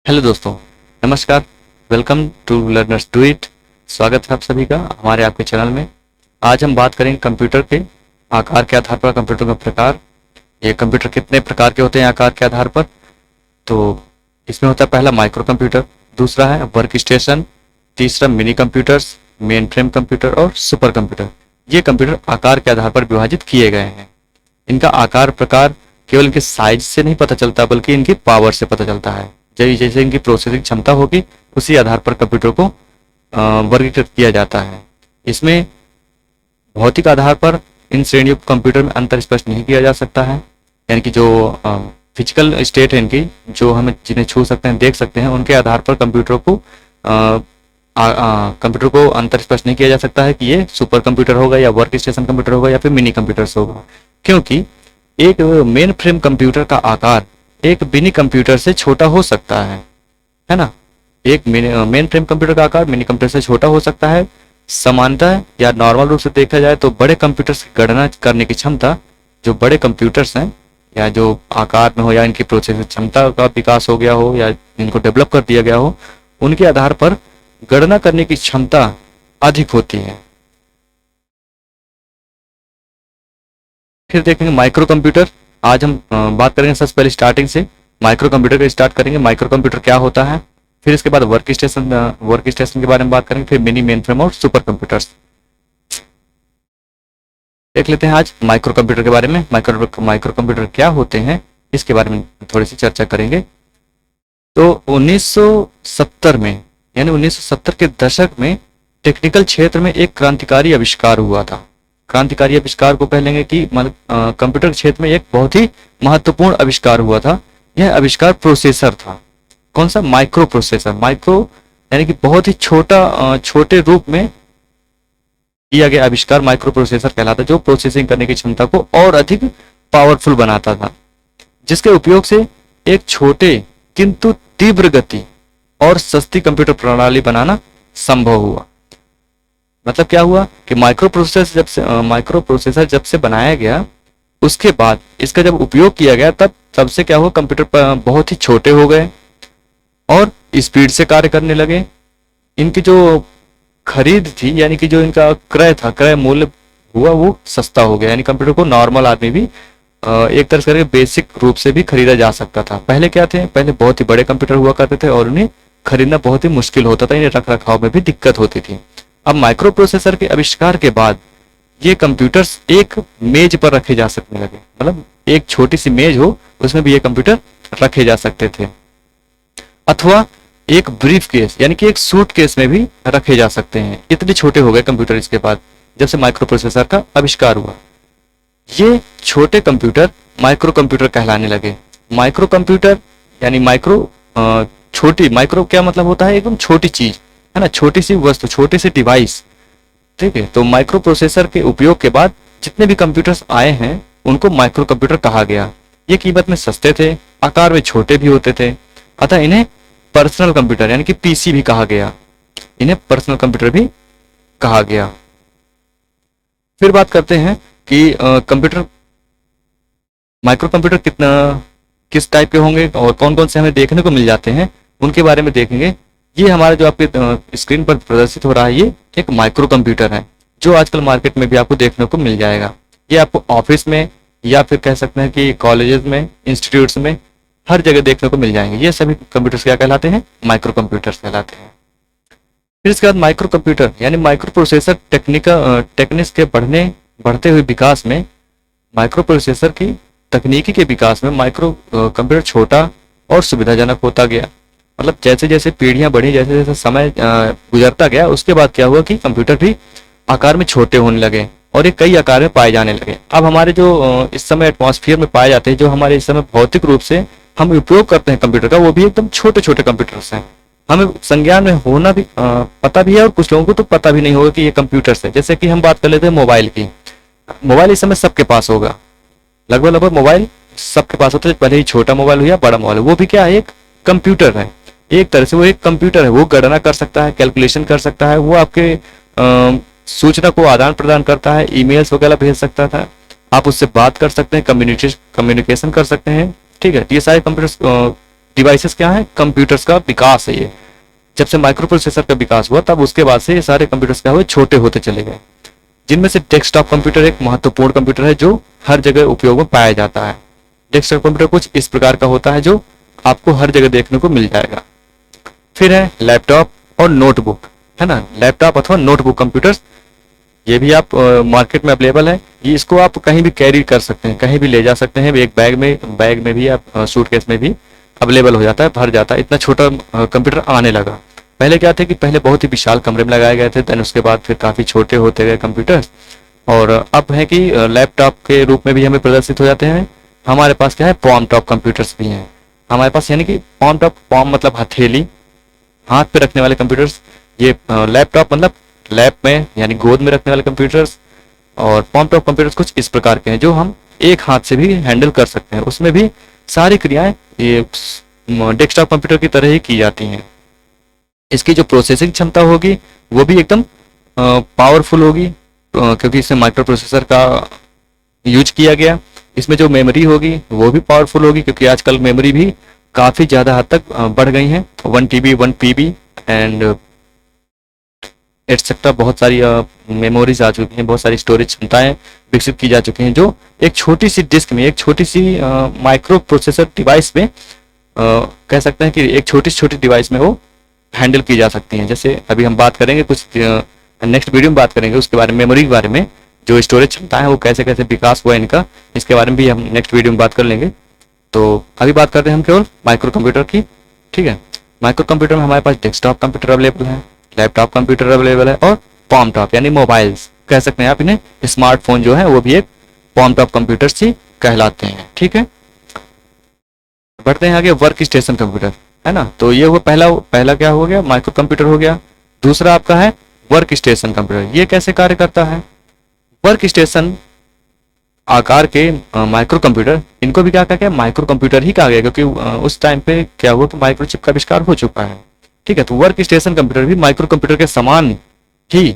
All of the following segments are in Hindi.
हेलो दोस्तों, नमस्कार। Welcome to learners do it. स्वागत है आप सभी का हमारे आपके चैनल में। आज हम बात करेंगे कंप्यूटर के आकार के आधार पर कंप्यूटर का प्रकार। ये कंप्यूटर कितने प्रकार के होते हैं आकार के आधार पर। तो इसमें होता है पहला माइक्रो कंप्यूटर, दूसरा है वर्क स्टेशन, तीसरा mini computers, main frame computer और सुपर कंप्यूटर। ये कंप्यूटर आकार के आधार पर विभाजित किए गए हैं। इनका आकार प्रकार केवल इनके साइज से नहीं पता चलता बल्कि इनकी पावर से पता चलता है। जैसे इनकी प्रोसेसिंग क्षमता होगी उसी आधार पर कंप्यूटर को वर्गीकृत किया जाता है। इसमें भौतिक आधार पर इन श्रेणियों को कंप्यूटर में अंतर स्पष्ट नहीं किया जा सकता है। यानी कि जो फिजिकल स्टेट है इनकी, जो हमें जिन्हें छू सकते हैं देख सकते हैं, उनके आधार पर कंप्यूटर को अंतर स्पष्ट नहीं किया जा सकता है कि ये सुपर कंप्यूटर होगा या वर्क स्टेशन कंप्यूटर होगा या फिर मिनी कंप्यूटर्स होगा। क्योंकि एक मेन फ्रेम कंप्यूटर का आकार एक मिनी कंप्यूटर से छोटा हो सकता है ना। एक मेन फ्रेम कंप्यूटर का आकार मिनी कंप्यूटर से छोटा हो सकता है। समानतः या नॉर्मल रूप से देखा जाए तो बड़े कंप्यूटर्स की गणना करने की क्षमता, जो बड़े कंप्यूटर्स हैं या जो आकार में हो या इनकी प्रोसेसर क्षमता का विकास हो गया हो या इनको डेवलप कर दिया गया हो, उनके आधार पर गणना करने की क्षमता अधिक होती है। फिर देखेंगे माइक्रो कंप्यूटर। आज हम बात करेंगे सबसे पहले स्टार्टिंग से माइक्रो कंप्यूटर का स्टार्ट करेंगे। माइक्रो कंप्यूटर क्या होता है, फिर इसके बाद वर्क स्टेशन के बारे में बात करेंगे, फिर मिनी मेन फ्रेम और सुपर कंप्यूटर्स देख लेते हैं। आज माइक्रो कंप्यूटर के बारे में, माइक्रो कंप्यूटर क्या होते हैं इसके बारे में थोड़ी सी चर्चा करेंगे। तो 1970 में यानी 1970 के दशक में टेक्निकल क्षेत्र में एक क्रांतिकारी आविष्कार हुआ था। क्रांतिकारी आविष्कार को कह लेंगे कि कंप्यूटर क्षेत्र में एक बहुत ही महत्वपूर्ण आविष्कार हुआ था। यह आविष्कार प्रोसेसर था। कौन सा? Micro processor. माइक्रो यानी कि बहुत ही छोटे रूप में किया गया आविष्कार माइक्रो प्रोसेसर कहलाता, जो प्रोसेसिंग करने की क्षमता को और अधिक पावरफुल बनाता था, जिसके उपयोग से एक छोटे किंतु तीव्र गति और सस्ती कंप्यूटर प्रणाली बनाना संभव हुआ। मतलब क्या हुआ कि माइक्रो प्रोसेसर जब से बनाया गया, उसके बाद इसका जब उपयोग किया गया तब से क्या हुआ, कंप्यूटर बहुत ही छोटे हो गए और स्पीड से कार्य करने लगे। इनकी जो खरीद थी यानी कि जो इनका क्रय मूल्य हुआ वो सस्ता हो गया। यानी कंप्यूटर को नॉर्मल आदमी भी एक तरह से बेसिक रूप से भी खरीदा जा सकता था। पहले क्या थे, पहले बहुत ही बड़े कंप्यूटर हुआ करते थे और उन्हें खरीदना बहुत ही मुश्किल होता था, इन्हें रख रखाव में भी दिक्कत होती थी। अब माइक्रो प्रोसेसर के आविष्कार के बाद ये कंप्यूटर्स एक मेज पर रखे जा सकने लगे। मतलब एक छोटी सी मेज हो उसमें भी ये कंप्यूटर रखे जा सकते थे, अथवा एक ब्रीफ केस यानी कि एक सूट केस में भी रखे जा सकते हैं। इतने छोटे हो गए कंप्यूटर इसके बाद, जब से माइक्रो प्रोसेसर का आविष्कार हुआ। ये छोटे कंप्यूटर माइक्रो कंप्यूटर कहलाने लगे। माइक्रो कंप्यूटर यानी माइक्रो क्या मतलब होता है, एकदम छोटी चीज है ना, छोटी सी वस्तु, छोटी सी डिवाइस। ठीक है, तो माइक्रो प्रोसेसर के उपयोग के बाद जितने भी कंप्यूटर्स आए हैं उनको माइक्रो कंप्यूटर कहा गया। ये कीमत में सस्ते थे, आकार में छोटे भी होते थे, अतः इन्हें पर्सनल कंप्यूटर यानी कि पीसी भी कहा गया। इन्हें पर्सनल कंप्यूटर भी कहा गया। फिर बात करते हैं कि माइक्रो कंप्यूटर किस टाइप के होंगे और कौन कौन से हमें देखने को मिल जाते हैं, उनके बारे में देखेंगे। ये हमारा जो आपके स्क्रीन पर प्रदर्शित हो रहा है, ये एक माइक्रो कंप्यूटर है जो आजकल मार्केट में भी आपको देखने को मिल जाएगा। ये आपको ऑफिस में या फिर कह सकते हैं कि कॉलेजेस में, इंस्टीट्यूट्स में, हर जगह देखने को मिल जाएंगे। ये सभी कंप्यूटर्स क्या कहलाते हैं? माइक्रो कंप्यूटर्स कहलाते हैं। फिर इसके बाद माइक्रो कंप्यूटर यानी माइक्रो प्रोसेसर टेक्निक्स के बढ़ते हुए विकास में, माइक्रो प्रोसेसर की तकनीकी के विकास में माइक्रो कंप्यूटर छोटा और सुविधाजनक होता गया। मतलब जैसे जैसे पीढ़ियां बढ़ी, जैसे जैसे समय गुजरता गया, उसके बाद क्या हुआ कि कंप्यूटर भी आकार में छोटे होने लगे और ये कई आकार में पाए जाने लगे। अब हमारे जो इस समय एटमॉस्फेयर में पाए जाते हैं, जो हमारे इस समय भौतिक रूप से हम उपयोग करते हैं कंप्यूटर का, वो भी एकदम छोटे छोटे कंप्यूटर्स हैं। हमें संज्ञान में होना भी पता भी है और कुछ लोगों को तो पता भी नहीं होगा कि ये कंप्यूटर्स है। जैसे कि हम बात कर लेते हैं मोबाइल की। मोबाइल इस समय सबके पास होगा, लगभग मोबाइल सबके पास होता है, भले ही छोटा मोबाइल हो या बड़ा मोबाइल हो, वो भी क्या है, एक कंप्यूटर है। एक तरह से वो एक कंप्यूटर है, वो गणना कर सकता है, कैलकुलेशन कर सकता है, वो आपके सूचना को आदान प्रदान करता है, ईमेल्स वगैरह भेज सकता था, आप उससे बात कर सकते हैं, कम्युनिकेशन कर सकते हैं। ठीक है, ये सारे कंप्यूटर्स डिवाइसेस क्या है, कंप्यूटर्स का विकास है ये। जब से माइक्रो प्रोसेसर का विकास हुआ तब उसके बाद से ये सारे कंप्यूटर्स क्या हुए, छोटे होते चले गए, जिनमें से डेस्कटॉप कंप्यूटर एक महत्वपूर्ण कंप्यूटर है जो हर जगह उपयोग में पाया जाता है। डेस्कटॉप कंप्यूटर कुछ इस प्रकार का होता है जो आपको हर जगह देखने को मिल जाएगा। फिर है लैपटॉप और नोटबुक, है ना, लैपटॉप अथवा नोटबुक कंप्यूटर्स, ये भी आप मार्केट में अवेलेबल है। ये इसको आप कहीं भी कैरी कर सकते हैं, कहीं भी ले जा सकते हैं, एक बैग में भी आप सूटकेस में भी अवेलेबल हो जाता है, भर जाता है। इतना छोटा कंप्यूटर आने लगा। पहले क्या थे कि पहले बहुत ही विशाल कमरे में लगाए गए थे, देन उसके बाद फिर काफ़ी छोटे होते गए कंप्यूटर्स, और अब है कि लैपटॉप के रूप में भी हमें प्रदर्शित हो जाते हैं। हमारे पास क्या है, पॉम टॉप कंप्यूटर्स भी हैं हमारे पास, यानी कि पॉम टॉप, पॉम मतलब हथेली, हाथ पे रखने वाले कंप्यूटर्स। ये लैपटॉप मतलब लैप में यानी गोद में रखने वाले कंप्यूटर्स, और पॉम टॉप कंप्यूटर्स कुछ इस प्रकार के हैं जो हम एक हाथ से भी हैंडल कर सकते हैं। उसमें भी सारी क्रियाएं ये डेस्कटॉप कंप्यूटर की तरह ही की जाती हैं। इसकी जो प्रोसेसिंग क्षमता होगी वो भी एकदम पावरफुल होगी, क्योंकि इसमें माइक्रो प्रोसेसर का यूज किया गया। इसमें जो मेमोरी होगी वो भी पावरफुल होगी, क्योंकि आजकल मेमोरी भी काफ़ी ज़्यादा हद तक बढ़ गई हैं, 1 TB 1 PB एंड एटसेट्रा, बहुत सारी मेमोरीज आ चुकी हैं, बहुत सारी स्टोरेज क्षमताएं विकसित की जा चुकी हैं, जो एक छोटी सी डिस्क में, एक छोटी सी माइक्रो प्रोसेसर डिवाइस में कह सकते हैं कि एक छोटी छोटी डिवाइस में वो हैंडल की जा सकती हैं। जैसे अभी हम बात करेंगे कुछ नेक्स्ट वीडियो में बात करेंगे उसके बारे में, मेमोरी के बारे में, जो स्टोरेज क्षमता है वो कैसे कैसे विकास हुआ इनका, इसके बारे में भी हम नेक्स्ट वीडियो में बात कर लेंगे। तो अभी बात करते हैं हम केवल माइक्रो कंप्यूटर की, ठीक है। माइक्रो कंप्यूटर में हमारे पास डेस्कटॉप कंप्यूटर अवेलेबल है, लैपटॉप कंप्यूटर अवेलेबल है, और पॉम टॉप यानी मोबाइल्स कह सकते हैं आप इन्हें, स्मार्टफोन जो है वो भी एक पॉम टॉप कंप्यूटर्स ही कहलाते हैं, ठीक है। बढ़ते हैं आगे, वर्क स्टेशन कंप्यूटर, है ना। तो ये वो पहला क्या हो गया, माइक्रो कंप्यूटर हो गया। दूसरा आपका है वर्क स्टेशन कंप्यूटर। ये कैसे कार्य करता है, वर्क स्टेशन आकार के माइक्रो कंप्यूटर, इनको भी क्या कहा गया, माइक्रो कंप्यूटर ही कहा गया, क्योंकि उस टाइम पे क्या हुआ कि माइक्रोचिप का आविष्कार हो चुका है, ठीक है। तो वर्क स्टेशन कंप्यूटर भी माइक्रो कंप्यूटर के समान ही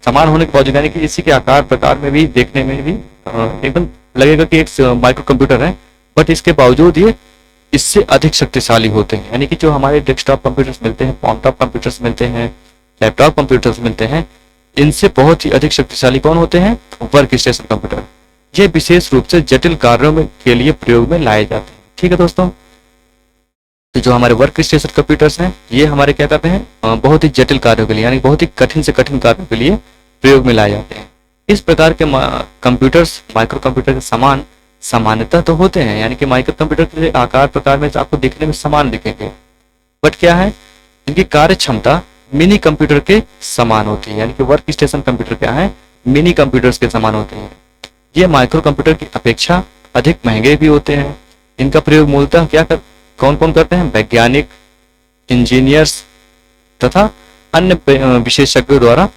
समान होने के बावजूद, यानी कि इसी के आकार प्रकार में भी, देखने में भी एकदम लगेगा कि एक माइक्रो कंप्यूटर है, बट इसके बावजूद ये इससे अधिक शक्तिशाली होते हैं। यानी कि जो हमारे डेस्कटॉप कंप्यूटर्स मिलते हैं, पॉम टॉप कंप्यूटर्स मिलते हैं, लैपटॉप कंप्यूटर्स मिलते हैं, इनसे बहुत ही अधिक शक्तिशाली कौन होते हैं, वर्क स्टेशन कंप्यूटर। ये विशेष रूप से जटिल कार्यों में के लिए प्रयोग में लाए जाते हैं, ठीक है दोस्तों। तो जो हमारे वर्क स्टेशन कंप्यूटर्स हैं ये हमारे क्या करते हैं, बहुत ही जटिल कार्यों के लिए, यानी बहुत ही कठिन से कठिन कार्यों के लिए प्रयोग में लाए जाते हैं। इस प्रकार के कंप्यूटर्स माइक्रो कंप्यूटर के समान सामान्यतः तो होते हैं, यानी कि माइक्रो कंप्यूटर के आकार प्रकार में आपको दिखने में समान दिखेंगे, बट क्या है, इनकी कार्य क्षमता मिनी कंप्यूटर के समान होती है। यानी कि वर्क स्टेशन कंप्यूटर क्या है, मिनी कंप्यूटर्स के समान होते हैं। ये माइक्रो कंप्यूटर की अपेक्षा अधिक महंगे भी होते हैं। इनका प्रयोग मूलतः कौन कौन करते हैं, वैज्ञानिक, इंजीनियर्स तथा अन्य विशेषज्ञों द्वारा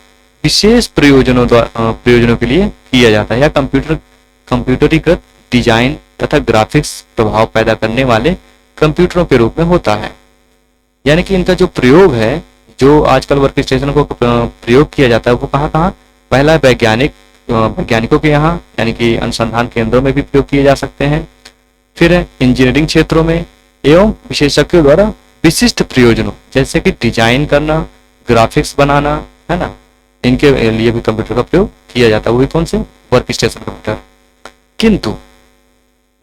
विशेष प्रयोजनों के लिए किया जाता है, या कंप्यूटरीकृत डिजाइन तथा ग्राफिक्स प्रभाव पैदा करने वाले कंप्यूटरों के रूप में होता है। यानी कि इनका जो प्रयोग है, जो आजकल वर्क स्टेशन को प्रयोग किया जाता है, वो कहाँ कहाँ, पहला वैज्ञानिकों के यहाँ, यानी कि अनुसंधान केंद्रों में भी प्रयोग किए जा सकते हैं। फिर है इंजीनियरिंग क्षेत्रों में एवं विशेषज्ञों द्वारा विशिष्ट प्रयोजनों, जैसे कि डिजाइन करना, ग्राफिक्स बनाना, है ना, इनके लिए भी कंप्यूटर का प्रयोग किया जाता है, वो भी कौन से, वर्क स्टेशन कंप्यूटर। किंतु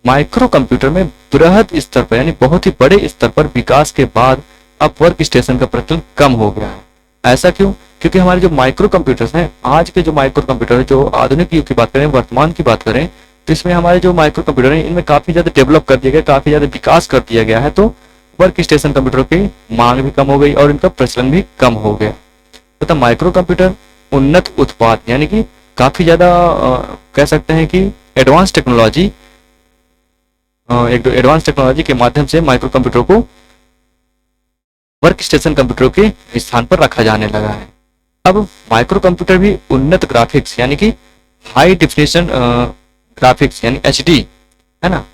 माइक्रो कंप्यूटर में बृहद स्तर पर, यानी बहुत ही बड़े स्तर पर विकास के बाद अब वर्क स्टेशन का प्रचलन कम हो गया है। ऐसा क्यों, क्योंकि हमारे जो माइक्रो कंप्यूटर्स हैं, आज के जो माइक्रो कंप्यूटर है, जो आधुनिक युग की बात करें, वर्तमान की बात करें, तो इसमें हमारे जो माइक्रो कंप्यूटर हैं इनमें काफी ज्यादा डेवलप कर दिया गया, काफी ज्यादा विकास कर दिया गया है। तो वर्क स्टेशन कंप्यूटर की मांग भी कम हो गई और इनका प्रचलन भी कम हो गया। तथा माइक्रो कंप्यूटर उन्नत उत्पाद, यानी कि काफी ज्यादा कह सकते हैं कि एडवांस टेक्नोलॉजी के माध्यम से माइक्रो कंप्यूटर को वर्क स्टेशन कंप्यूटर के स्थान पर रखा जाने लगा है। अब माइक्रो कंप्यूटर भी उन्नत ग्राफिक्स, यानी कि हाई डिफिनेशन ग्राफिक्स, यानी एचडी, है ना,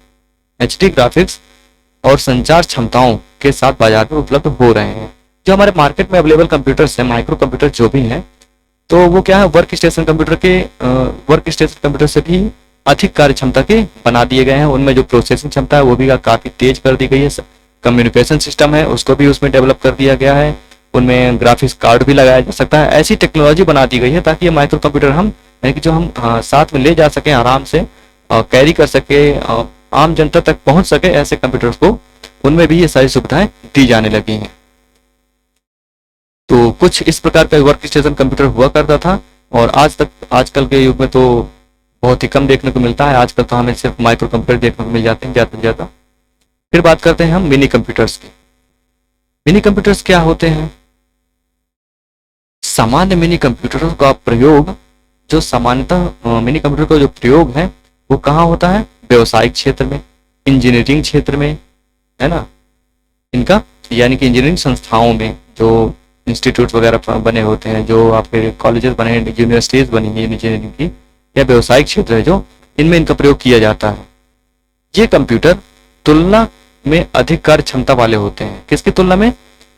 एचडी ग्राफिक्स और संचार क्षमताओं के साथ बाजार में उपलब्ध हो रहे हैं। जो हमारे मार्केट में अवेलेबल कंप्यूटर्स हैं, माइक्रो कंप्यूटर जो भी हैं, तो वो क्या है, वर्क स्टेशन कंप्यूटर से भी अधिक कार्य क्षमता के बना दिए गए हैं। उनमें जो प्रोसेसिंग क्षमता है वो भी काफ़ी तेज कर दी गई है। कम्युनिकेशन सिस्टम है उसको भी उसमें डेवलप कर दिया गया है। उनमें ग्राफिक्स कार्ड भी लगाया जा सकता है। ऐसी टेक्नोलॉजी बना दी गई है ताकि ये माइक्रो कंप्यूटर हम यानी कि जो हम साथ में ले जा सकें, आराम से कैरी कर सके, आम जनता तक पहुंच सके, ऐसे कंप्यूटर्स को उनमें भी ये सारी सुविधाएं दी जाने लगी हैं। तो कुछ इस प्रकार का वर्क स्टेशन कंप्यूटर हुआ करता था और आजकल के युग में तो बहुत ही कम देखने को मिलता है। आजकल तो हमें सिर्फ माइक्रो कंप्यूटर देखने को मिल जाते हैं ज़्यादा से ज़्यादा। फिर बात करते हैं हम मिनी कंप्यूटर्स की। मिनी कंप्यूटर्स क्या होते हैं? सामान्य मिनी कंप्यूटरों का प्रयोग, जो सामान्यतः मिनी कंप्यूटर का जो प्रयोग है वो कहाँ होता है? व्यवसायिक क्षेत्र में, इंजीनियरिंग क्षेत्र में, है ना, इनका यानी कि इंजीनियरिंग संस्थाओं में जो इंस्टीट्यूट वगैरह बने होते हैं, जो आपके कॉलेजेस बने हैं, यूनिवर्सिटीज बनी है इंजीनियरिंग की, या व्यवसायिक क्षेत्र है जो, इनमें इनका प्रयोग किया जाता है। ये कंप्यूटर तुलना में अधिक कार्य क्षमता वाले होते हैं। किसकी तुलना में?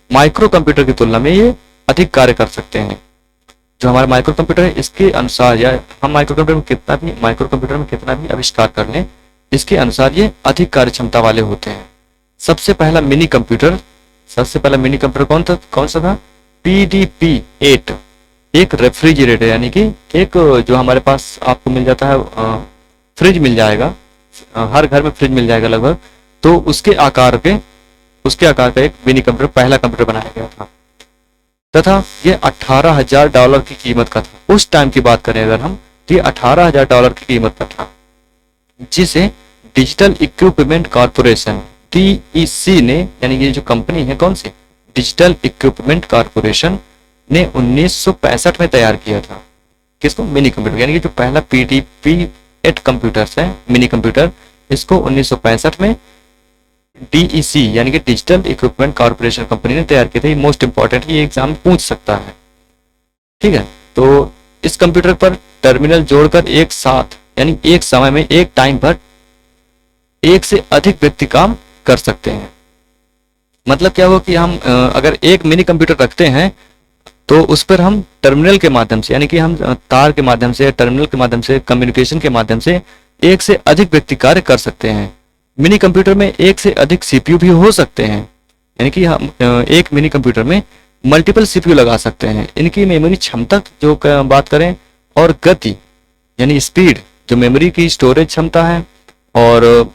माइक्रो कंप्यूटर की तुलना में ये अधिक कार्य कर सकते हैं। जो हमारा माइक्रो कंप्यूटर है इसके अनुसार, या हम माइक्रो कंप्यूटर में कितना भी आविष्कार कर लें, इसके अनुसार ये अधिक कार्य क्षमता वाले होते हैं। सबसे पहला मिनी कंप्यूटर कौन सा था? PDP-8, एक रेफ्रिजरेटर, यानी कि एक जो हमारे पास आपको मिल जाता है, फ्रिज मिल जाएगा, हर घर में फ्रिज मिल जाएगा लगभग, तो उसके आकार का एक मिनी कंप्यूटर, पहला कंप्यूटर बनाया गया था तथा ये $18,000 की कीमत का था। उस टाइम की बात करें अगर हम, तो ये $18,000 की कीमत का था, जिसे डिजिटल इक्विपमेंट कॉर्पोरेशन DEC ने, यानी ये जो कंपनी है कौन सी, डिजिटल इक्विपमेंट कॉर्पोरेशन ने 1965 में तैयार किया था। किसको? मिनी कंप्यूटर, यानी कि जो पहला PDP-8 कंप्यूटर्स है मिनी कंप्यूटर, इसको 1965 में DEC यानी कि डिजिटल इक्विपमेंट कॉर्पोरेशन कंपनी ने तैयार किया था। ये मोस्ट इंपॉर्टेंट, ये एग्जाम पूछ सकता है, ठीक है। तो इस कंप्यूटर पर टर्मिनल जोड़कर एक साथ, यानी एक समय में, एक टाइम पर एक से अधिक व्यक्ति काम कर सकते हैं। मतलब क्या हुआ कि हम अगर एक मिनी कंप्यूटर रखते हैं तो उस पर हम टर्मिनल के माध्यम से, यानी कि हम तार के माध्यम से, टर्मिनल के माध्यम से, कम्युनिकेशन के माध्यम से एक से अधिक व्यक्ति कार्य कर सकते हैं। मिनी कंप्यूटर में एक से अधिक CPU भी हो सकते हैं, यानी कि हम एक मिनी कंप्यूटर में मल्टीपल CPU लगा सकते हैं। इनकी मेमोरी क्षमता जो बात करें, और गति यानी स्पीड, जो मेमोरी की स्टोरेज क्षमता है और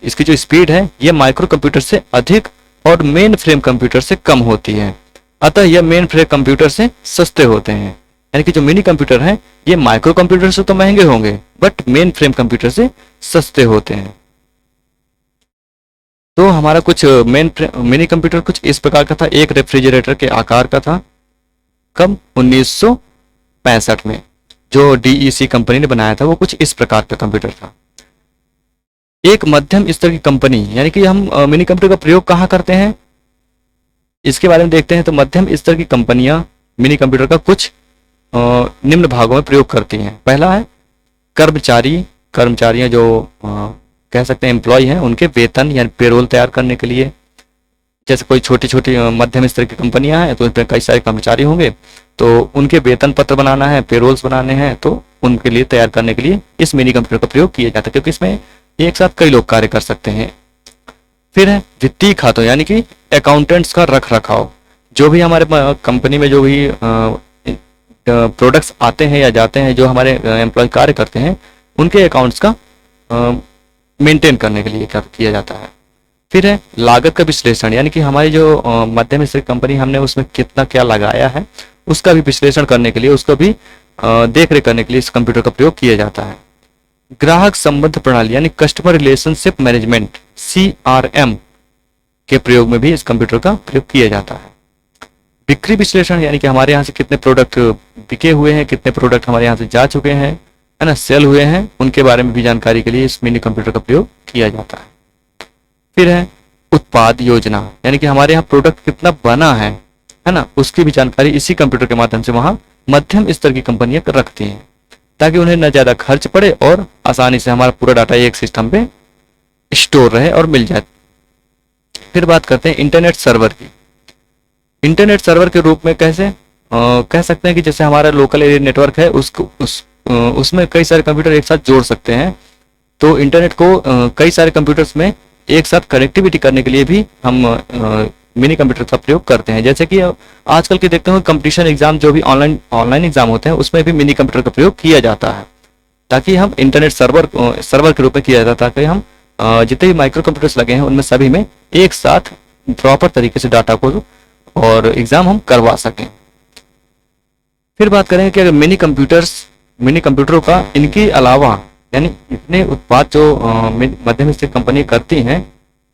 इसकी जो स्पीड है, ये माइक्रो कंप्यूटर से अधिक और मेन फ्रेम कंप्यूटर से कम होती है। अतः यह मेन फ्रेम कंप्यूटर से सस्ते होते हैं। यानी कि जो मिनी कंप्यूटर हैं ये माइक्रो कंप्यूटर से तो महंगे होंगे, बट मेन फ्रेम कंप्यूटर से सस्ते होते हैं। तो हमारा कुछ मिनी कंप्यूटर कुछ इस प्रकार का था, एक रेफ्रिजरेटर के आकार का था। कब? 1965 में जो DEC कंपनी ने बनाया था, वो कुछ इस प्रकार का कंप्यूटर था। एक मध्यम स्तर की कंपनी, यानी कि हम मिनी कंप्यूटर का प्रयोग कहाँ करते हैं इसके बारे में देखते हैं। तो मध्यम स्तर की कंपनियां मिनी कंप्यूटर का कुछ निम्न भागों में प्रयोग करती हैं। पहला है कर्मचारियां जो कह सकते हैं एम्प्लॉय हैं, उनके वेतन यानी पेरोल तैयार करने के लिए। जैसे कोई छोटी छोटी मध्यम स्तर की कंपनियां हैं तो उसमें कई सारे कर्मचारी होंगे, तो उनके वेतन पत्र बनाना है, पेरोल्स बनाने हैं, तो उनके लिए तैयार करने के लिए इस मिनी कंप्यूटर का प्रयोग किया जाता है, क्योंकि इसमें एक साथ कई लोग कार्य कर सकते हैं। फिर है वित्तीय खातों, यानी कि अकाउंटेंट्स का रख रखाव। जो भी हमारे कंपनी में जो भी प्रोडक्ट्स आते हैं या जाते हैं, जो हमारे एम्प्लॉय कार्य करते हैं, उनके अकाउंट्स का मेंटेन करने के लिए किया जाता है। फिर है लागत का विश्लेषण, यानी कि हमारी जो मध्यम स्तर कंपनी, हमने उसमें कितना क्या लगाया है उसका भी विश्लेषण करने के लिए, उसको भी देख रेख करने के लिए इस कंप्यूटर का प्रयोग किया जाता है। ग्राहक संबंध प्रणाली यानी कस्टमर रिलेशनशिप मैनेजमेंट CRM के प्रयोग में भी इस कंप्यूटर का प्रयोग किया जाता है। बिक्री विश्लेषण, यानी कि हमारे यहाँ से कितने प्रोडक्ट बिके हुए हैं, कितने प्रोडक्ट हमारे यहाँ से जा चुके हैं, है ना, सेल हुए हैं, उनके बारे में भी जानकारी के लिए इस मिनी कंप्यूटर का प्रयोग किया जाता है। फिर है उत्पाद योजना, यानी कि हमारे यहाँ प्रोडक्ट कितना बना है ना, उसकी भी जानकारी इसी कंप्यूटर के माध्यम से वहाँ मध्यम स्तर की कंपनियां रखती हैं, ताकि उन्हें न ज्यादा खर्च पड़े और आसानी से हमारा पूरा डाटा एक सिस्टम पे स्टोर रहे और मिल जाए। फिर बात करते हैं इंटरनेट सर्वर की। इंटरनेट सर्वर के रूप में कैसे कह सकते हैं कि जैसे हमारा लोकल एरिया नेटवर्क है, उसमें कई सारे कंप्यूटर एक साथ जोड़ सकते हैं। तो इंटरनेट को कई सारे कंप्यूटर्स में एक साथ कनेक्टिविटी करने के लिए भी हम मिनी कंप्यूटर का प्रयोग करते हैं। जैसे कि आजकल के देखते हो कंपटीशन एग्जाम जो भी ऑनलाइन एग्जाम होते हैं उसमें भी मिनी कंप्यूटर का प्रयोग किया जाता है, ताकि हम इंटरनेट सर्वर के रूप में किया जाता है, ताकि हम जितने भी माइक्रो कंप्यूटर्स लगे हैं उनमें सभी में एक साथ प्रॉपर तरीके से डाटा को और एग्जाम हम करवा सकें। फिर बात करें कि अगर मिनी कंप्यूटरों का इनके अलावा यानी इतने उत्पाद जो मध्यम स्थित कंपनी करती हैं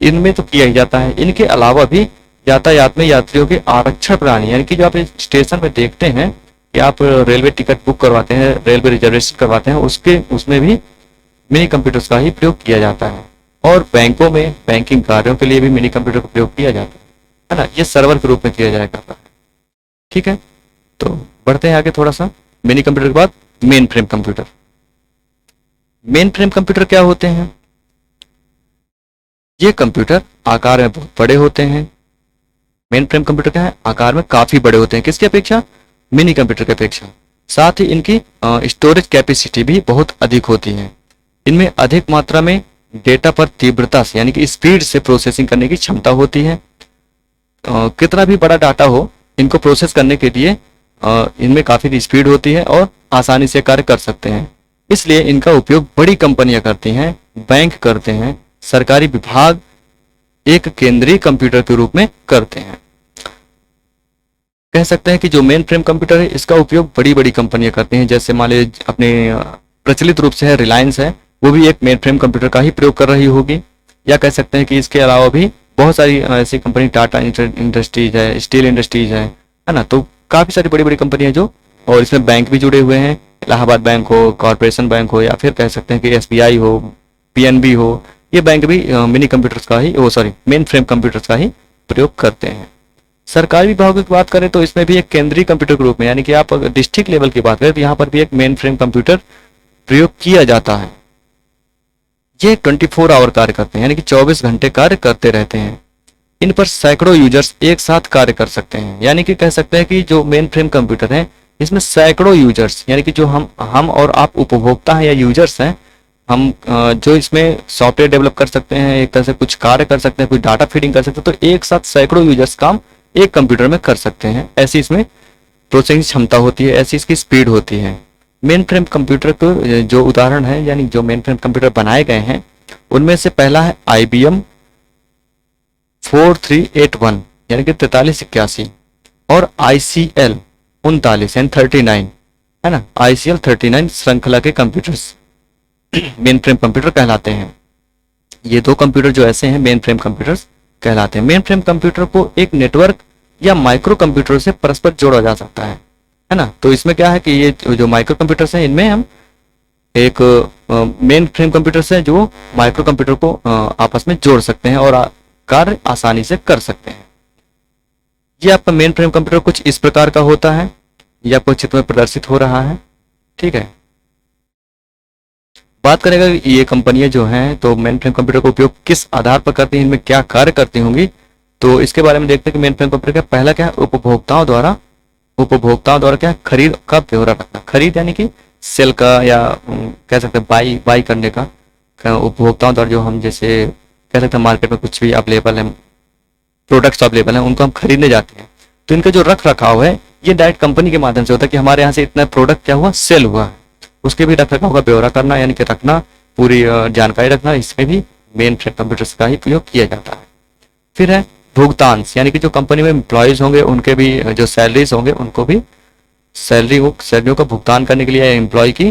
इनमें तो किया ही जाता है, इनके अलावा भी यातायात में यात्रियों के आरक्षण प्रणाली, यानी कि जो आप स्टेशन में देखते हैं कि आप रेलवे टिकट बुक करवाते हैं, रेलवे रिजर्वेशन करवाते हैं, उसमें भी मिनी कंप्यूटर्स का ही प्रयोग किया जाता है। और बैंकों में बैंकिंग कार्यों के लिए भी मिनी कंप्यूटर का प्रयोग किया जाता है ना, ये सर्वर के रूप में किया जाया करता है। ठीक है, तो बढ़ते हैं आगे थोड़ा सा। मिनी कंप्यूटर के बाद main frame computer. Main frame computer क्या होते हैं? ये कंप्यूटर आकार में बहुत बड़े होते हैं। मेन फ्रेम कंप्यूटर क्या है? आकार में काफी बड़े होते हैं, किसकी अपेक्षा? मिनी कंप्यूटर की अपेक्षा। साथ ही इनकी स्टोरेज कैपेसिटी भी बहुत अधिक होती है। इनमें अधिक मात्रा में डेटा पर तीव्रता से यानी कि स्पीड से प्रोसेसिंग करने की क्षमता होती है। कितना भी बड़ा डाटा हो इनको प्रोसेस करने के लिए इनमें काफी स्पीड होती है और आसानी से कार्य कर सकते हैं। इसलिए इनका उपयोग बड़ी कंपनियां करती हैं, बैंक करते हैं, सरकारी विभाग एक केंद्रीय कंप्यूटर के रूप में करते हैं। कह सकते हैं कि जो मेन फ्रेम कंप्यूटर है इसका उपयोग बड़ी बड़ी कंपनियां करती हैं। जैसे मान लीजिए अपने प्रचलित रूप से है रिलायंस है, वो भी एक मेन फ्रेम कंप्यूटर का ही प्रयोग कर रही होगी। या कह सकते हैं कि इसके अलावा भी बहुत सारी ऐसी कंपनी, टाटा इंडस्ट्रीज है, स्टील इंडस्ट्रीज है ना, तो काफी सारी बड़ी बड़ी कंपनियां जो, और इसमें बैंक भी जुड़े हुए हैं, इलाहाबाद बैंक हो, कॉर्पोरेशन बैंक हो, या फिर कह सकते हैं कि एसबीआई हो, पीएनबी हो, ये बैंक भी मिनी कंप्यूटर्स का ही मेन फ्रेम कंप्यूटर्स का ही प्रयोग करते हैं। सरकारी विभागों की बात करें तो इसमें भी एक केंद्रीय कंप्यूटर के रूप में, यानी कि आप डिस्ट्रिक्ट लेवल की बात करें तो यहाँ पर भी एक मेन फ्रेम कंप्यूटर प्रयोग किया जाता है। ये 24 आवर कार्य करते हैं, यानी कि 24 घंटे कार्य करते रहते हैं। इन पर सैकड़ों यूजर्स एक साथ कार्य कर सकते हैं, यानी कि कह सकते हैं कि जो मेन फ्रेम कंप्यूटर है इसमें सैकड़ों यूजर्स, यानी कि जो हम और आप उपभोक्ता हैं या यूजर्स हैं, हम जो इसमें सॉफ्टवेयर डेवलप कर सकते हैं, एक तरह से कुछ कार्य कर सकते हैं, कुछ डाटा फीडिंग कर सकते हैं, तो एक साथ सैकड़ों यूजर्स काम एक कंप्यूटर में कर सकते हैं। ऐसी इसमें प्रोसेसिंग क्षमता होती है, ऐसी इसकी स्पीड होती है। मेन फ्रेम कंप्यूटर को जो उदाहरण है, यानी जो मेन फ्रेम कंप्यूटर बनाए गए हैं उनमें से पहला है IBM 4381 यानी कि 4381 और ICL 39 यानी 39 है ना, ICL 39 श्रृंखला के कंप्यूटर्स मेन फ्रेम कंप्यूटर कहलाते हैं। ये दो कंप्यूटर जो ऐसे हैं मेन फ्रेम कंप्यूटर्स कहलाते हैं। मेन फ्रेम कंप्यूटर को एक नेटवर्क या माइक्रो कंप्यूटर से परस्पर जोड़ा जा सकता है ना। तो इसमें क्या है कि ये जो माइक्रो कंप्यूटर्स हैं इनमें हम एक मेन फ्रेम कंप्यूटर से जो माइक्रो कंप्यूटर को आपस में जोड़ सकते हैं और कार्य आसानी से कर सकते हैं। ये आपका मेन फ्रेम कंप्यूटर कुछ इस प्रकार का होता है, ये आपको चित्र में प्रदर्शित हो रहा है। ठीक है, बात करेगा ये कंपनियां जो हैं तो मेन फ्रेम कंप्यूटर का उपयोग किस आधार पर करती हैं, इनमें क्या कार्य करती होंगी, तो इसके बारे में देखते हैं कि मेन फ्रेम कंप्यूटर का पहला क्या है, उपभोक्ताओं द्वारा क्या है, खरीद का ब्यौरा रखना। खरीद यानी कि सेल का, या कह सकते हैं बाई करने का। उपभोक्ताओं द्वारा जो हम जैसे कह सकते हैं मार्केट में कुछ भी अवेलेबल है, प्रोडक्ट्स अवेलेबल हैं, उनको हम खरीदने जाते हैं, तो इनका जो रख रखाव है ये डायरेक्ट कंपनी के माध्यम से होता है कि हमारे यहाँ से इतना प्रोडक्ट क्या हुआ, सेल हुआ है, उसके भी रख रखाव का ब्यौरा करना, यानी कि रखना, पूरी जानकारी रखना, इसमें भी मेन फ्रेम कंप्यूटर्स का ही प्रयोग किया जाता है। फिर है भुगतान, यानी कि जो कंपनी में एम्प्लॉयज होंगे उनके भी जो सैलरीज होंगे उनको भी सैलरियों का भुगतान करने के लिए, एम्प्लॉय की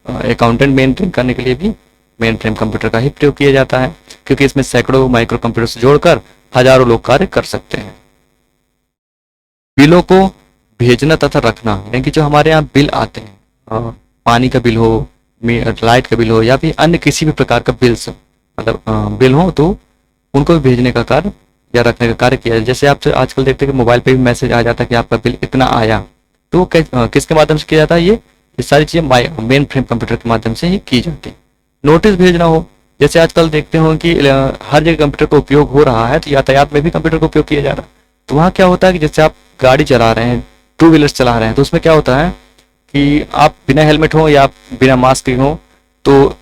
अकाउंटेंट मेंटेन करने के लिए भी मेन फ्रेम कंप्यूटर का ही प्रयोग किया जाता है, क्योंकि इसमें सैकड़ों माइक्रो कंप्यूटर से जोड़कर हजारों लोग कार्य कर सकते हैं। बिलों को भेजना तथा रखना, यानी कि जो हमारे यहाँ बिल आते हैं, पानी का बिल हो, लाइट का बिल हो, या फिर अन्य किसी भी प्रकार का बिल्स मतलब बिल हो, तो उनको भी भेजने का कार्य या रखने का कार्य किया जाए। जैसे आप आजकल देखते हैं कि मोबाइल पे भी मैसेज आ जाता है कि आपका बिल इतना आया, तो किसके माध्यम से किया जाता है, ये सारी चीजें मेन फ्रेम कंप्यूटर के माध्यम से ही की जाती है। नोटिस भेजना हो, जैसे आजकल देखते हो कि हर जगह कंप्यूटर का उपयोग हो रहा है, तो यातायात में भी कंप्यूटर का उपयोग किया जा रहा है। तो वहाँ क्या होता है कि जैसे आप गाड़ी चला रहे हैं, टू व्हीलर्स चला रहे हैं, तो उसमें क्या होता है कि आप बिना हेलमेट हो या आप बिना मास्क के हो, तो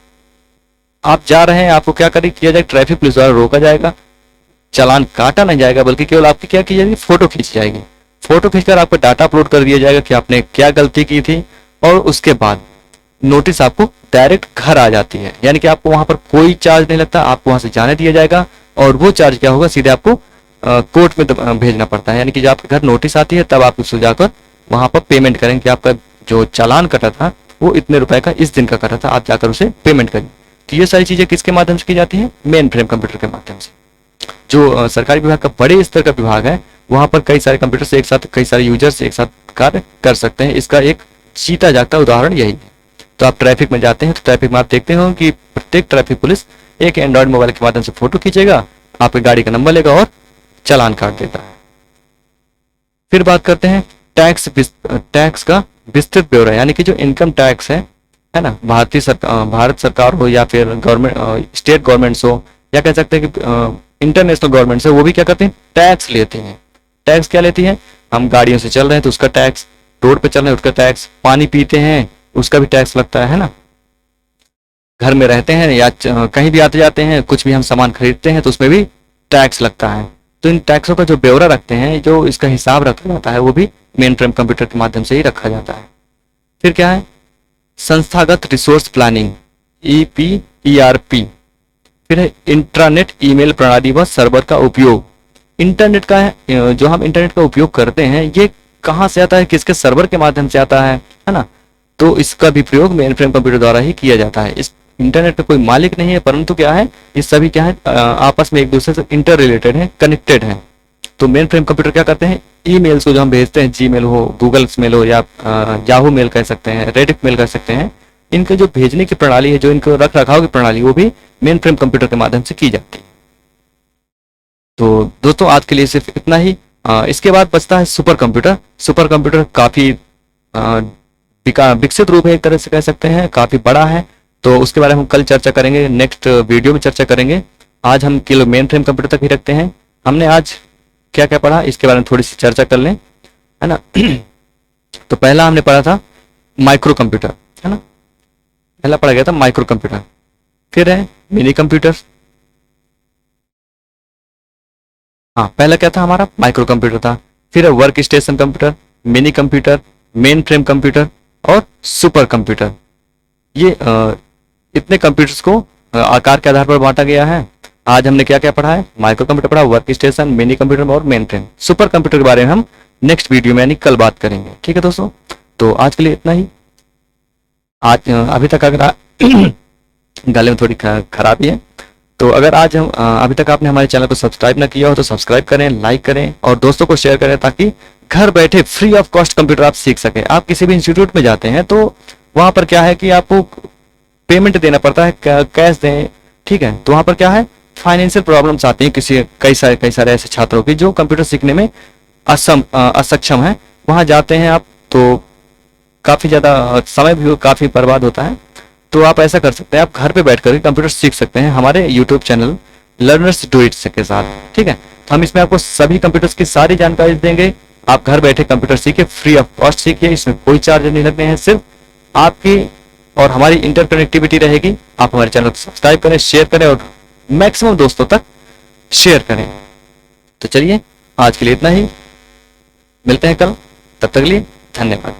आप जा रहे हैं, आपको क्या करें किया जाए, ट्रैफिक पुलिस द्वारा रोका जाएगा, चालान काटा नहीं जाएगा, बल्कि केवल आपकी क्या की जाएगी, फोटो खींची जाएगी। फोटो खींचकर आपका डाटा अपलोड कर दिया जाएगा कि आपने क्या गलती की थी, और उसके बाद नोटिस आपको डायरेक्ट घर आ जाती है। यानी कि आपको वहां पर कोई चार्ज नहीं लगता, आपको वहां से जाने दिया जाएगा, और वो चार्ज क्या होगा, सीधे आपको कोर्ट में भेजना पड़ता है। यानी कि जब आपके घर नोटिस आती है तब आप उससे जाकर वहां पर पेमेंट करेंगे कि आपका जो चालान कटा था वो इतने रुपए का इस दिन का कटा था, आप जाकर उसे पेमेंट करें। तो ये सारी चीजें किसके माध्यम से की जाती है, मेन फ्रेम कंप्यूटर के माध्यम से। जो सरकारी विभाग का बड़े स्तर का विभाग है, वहां पर कई सारे कंप्यूटर से एक साथ कई सारे यूजर्स एक साथ कार्य कर सकते हैं। इसका एक जीता जागता उदाहरण यही है। तो आप ट्रैफिक में जाते हैं तो ट्रैफिक में आप देखते हो कि प्रत्येक ट्रैफिक पुलिस एक एंड्रॉइड मोबाइल के माध्यम से फोटो खींचेगा, आपकी गाड़ी का नंबर लेगा और चालान काट देता है। फिर बात करते हैं टैक्स का विस्तृत ब्यौरा, यानी कि जो इनकम टैक्स है ना, भारत सरकार हो या फिर गवर्नमेंट स्टेट गवर्नमेंट्स हो, या कह सकते हैं कि इंटरनेशनल गवर्नमेंट से, वो भी क्या करते हैं, टैक्स लेते हैं। टैक्स क्या लेती है, हम गाड़ियों से चल रहे हैं तो उसका टैक्स, रोड पे चल रहे हैं उसका टैक्स, पानी पीते हैं उसका भी टैक्स लगता है ना, घर में रहते हैं या कहीं भी आते जाते हैं, कुछ भी हम सामान खरीदते हैं तो उसमें भी टैक्स लगता है। तो इन टैक्सों का जो ब्यौरा रखते हैं, जो इसका हिसाब रखा जाता है, वो भी मेन फ्रेम कंप्यूटर के माध्यम से ही रखा जाता है। फिर क्या है, संस्थागत रिसोर्स प्लानिंग, EPERP। फिर है इंट्रानेट ईमेल प्रणाली व सर्वर का उपयोग। इंटरनेट का है, जो हम इंटरनेट का उपयोग करते हैं, ये कहाँ से आता है, किसके सर्वर के माध्यम से आता है ना। तो इसका भी प्रयोग मेन फ्रेम कंप्यूटर द्वारा ही किया जाता है। इस इंटरनेट पे कोई मालिक नहीं है, परंतु क्या है, ये सभी क्या है, आपस में एक दूसरे से इंटर रिलेटेड है, कनेक्टेड है। तो मेन फ्रेम कंप्यूटर क्या करते हैं, ईमेल्स को जो हम भेजते हैं, जीमेल हो, गूगल मेल हो, या याहू मेल कह सकते हैं, रेडिट मेल कह सकते हैं, इनके जो भेजने की प्रणाली है, जो इनको रख रखाव की प्रणाली, वो भी मेन फ्रेम कंप्यूटर के माध्यम से की जाती है। तो दोस्तों आज के लिए सिर्फ इतना ही। इसके बाद बचता है सुपर कंप्यूटर। सुपर कंप्यूटर काफी विकसित रूप है, एक तरह से कह सकते हैं, काफी बड़ा है। तो उसके बारे में हम कल चर्चा करेंगे, नेक्स्ट वीडियो में चर्चा करेंगे। आज हम केवल मेन फ्रेम कंप्यूटर तक ही रखते हैं। हमने आज क्या क्या पढ़ा, इसके बारे में थोड़ी सी चर्चा कर लें, है ना। तो पहला हमने पढ़ा था माइक्रो कंप्यूटर, है ना, पहला पढ़ा गया था माइक्रो कंप्यूटर। फिर है मिनी कंप्यूटर। हाँ, पहला क्या था हमारा, माइक्रो कंप्यूटर था। फिर है work station computer, mini computer, main frame computer और सुपर कंप्यूटर। ये इतने कंप्यूटर्स को आकार के आधार पर बांटा गया है। आज हमने क्या क्या पढ़ा है, माइक्रो कंप्यूटर पढ़ा, वर्क स्टेशन, मिनी कंप्यूटर और मेन फ्रेम। सुपर कंप्यूटर के बारे में हम नेक्स्ट वीडियो में यानी कल बात करेंगे। ठीक है दोस्तों, तो आज के लिए इतना ही। आज अभी तक अगर गले में थोड़ी खराबी है, तो अगर आज हम अभी तक आपने हमारे चैनल को सब्सक्राइब ना किया हो तो सब्सक्राइब करें, लाइक करें और दोस्तों को शेयर करें, ताकि घर बैठे फ्री ऑफ कॉस्ट कंप्यूटर आप सीख सकें। आप किसी भी इंस्टीट्यूट में जाते हैं तो वहां पर क्या है कि आपको पेमेंट देना पड़ता है, कैश दें, ठीक है। तो वहां पर क्या है, फाइनेंशियल प्रॉब्लम्स आती हैं कई सारे ऐसे छात्रों की जो कंप्यूटर सीखने में असक्षम है। वहां जाते हैं आप तो काफी ज्यादा समय भी काफी बर्बाद होता है। तो आप ऐसा कर सकते हैं, आप घर पे बैठ कर कंप्यूटर सीख सकते हैं हमारे YouTube channel learners do it के साथ। ठीक है, हम इसमें आपको सभी कंप्यूटर्स की सारी जानकारी देंगे। आप घर बैठे कंप्यूटर सीखिए, फ्री ऑफ कॉस्ट सीखिए, इसमें कोई चार्ज नहीं लगने हैं, सिर्फ आपकी और हमारी इंटरकनेक्टिविटी रहेगी। आप हमारे चैनल को सब्सक्राइब करें, शेयर करें और मैक्सिमम दोस्तों तक शेयर करें। तो चलिए आज के लिए इतना ही, मिलते हैं कल, तब तक के लिए धन्यवाद।